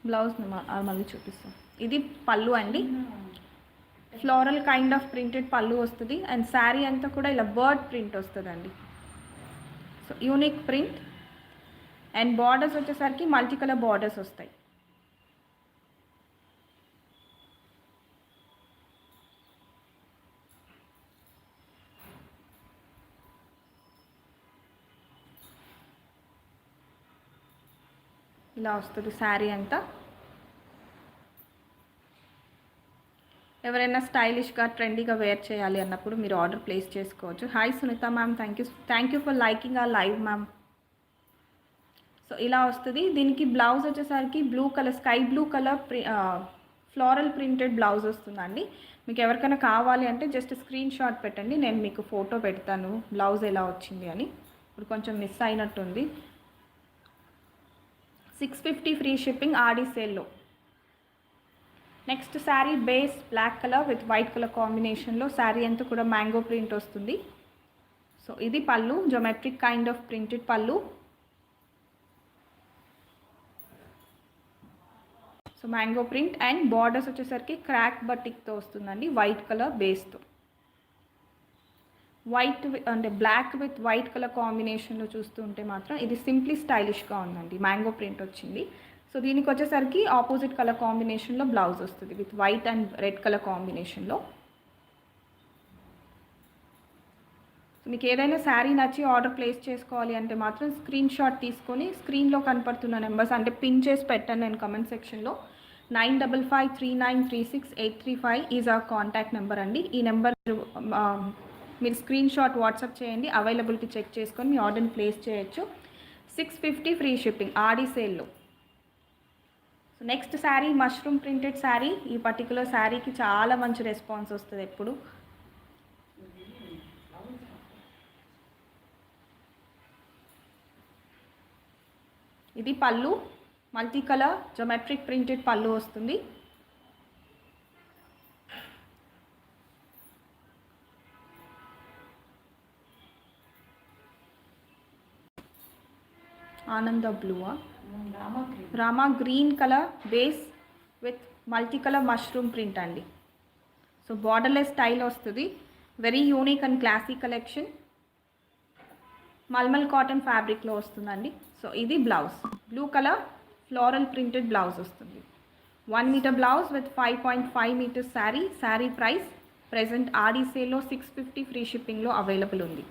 Blouse మళ్ళీ చూపిస్తాం. ఇది పళ్ళు అండి, ఫ్లోరల్ కైండ్ ఆఫ్ ప్రింటెడ్ పళ్ళు వస్తుంది. అండ్ శారీ అంతా కూడా ఇలా బర్డ్ ప్రింట్ వస్తుందండి. So unique print. And borders వచ్చేసరికి మల్టీ కలర్ బార్డర్స్ వస్తాయి. ఇలా వస్తుంది శారీ అంతా. ఎవరైనా స్టైలిష్గా ట్రెండీగా వేర్ చేయాలి అన్నప్పుడు మీరు ఆర్డర్ ప్లేస్ చేసుకోవచ్చు. Hi Sunita ma'am, thank you for liking ఆ లైవ్ మ్యామ్. సో ఇలా వస్తుంది. దీనికి బ్లౌజ్ వచ్చేసరికి blue colour, sky blue colour floral printed blouse వస్తుందండి. మీకు ఎవరికైనా కావాలి అంటే జస్ట్ స్క్రీన్ షాట్ పెట్టండి, నేను మీకు ఫోటో పెడతాను బ్లౌజ్ ఎలా వచ్చింది అని. ఇప్పుడు కొంచెం మిస్ అయినట్టుంది. 650 ఫ్రీ షిప్పింగ్ ఆడి సేల్లో. Next saree base black colour with white colour కాంబినేషన్లో శారీ అంతా కూడా మ్యాంగో ప్రింట్ వస్తుంది. సో ఇది పళ్ళు, జోమెట్రిక్ కైండ్ ఆఫ్ ప్రింటెడ్ పళ్ళు. So mango print and borders వచ్చేసరికి క్రాక్ బటిక్తో వస్తుందండి, వైట్ కలర్ బేస్తో. వైట్ అంటే బ్లాక్ విత్ వైట్ కలర్ కాంబినేషన్లో చూస్తుంటే మాత్రం ఇది సింప్లీ స్టైలిష్గా ఉందండి. మ్యాంగో ప్రింట్ వచ్చింది. సో దీనికి వచ్చేసరికి ఆపోజిట్ కలర్ కాంబినేషన్లో బ్లౌజ్ వస్తుంది with white and red colour కాంబినేషన్లో. సో మీకు ఏదైనా శారీ నచ్చి ఆర్డర్ ప్లేస్ చేసుకోవాలి అంటే మాత్రం స్క్రీన్ షాట్ తీసుకొని స్క్రీన్లో కనపడుతున్న నెంబర్స్ అంటే పిన్ చేసి పెట్టండి నేను కమెంట్ సెక్షన్లో. 9553936835 ఈజ్ ఆ కాంటాక్ట్ నెంబర్ అండి. ఈ నెంబర్ మీరు స్క్రీన్ షాట్ వాట్సాప్ చేయండి, అవైలబిలిటీ చెక్ చేసుకొని మీ ఆర్డర్ని ప్లేస్ చేయొచ్చు. 650 ఫ్రీ షిప్పింగ్ ఆడి సేల్లో. So next sari mushroom printed sari. ఈ పర్టికులర్ శారీకి చాలా మంచి రెస్పాన్స్ వస్తుంది ఎప్పుడు. ఇది పళ్ళు, మల్టీ కలర్ జోమెట్రిక్ ప్రింటెడ్ పళ్ళు వస్తుంది. ఆనంద బ్లూవా, Rama green colour base with multi colour mushroom print అండి. సో బార్డర్లెస్ స్టైల్ వస్తుంది. Very unique and classic collection. Malmal cotton ఫ్యాబ్రిక్లో వస్తుందండి. సో ఇది blouse, blue colour floral printed blouse వస్తుంది. 1 metre blouse with 5.5 metres sari. Sari price present Aadi సేల్లో 650 ఫ్రీ షిప్పింగ్లో available ఉంది.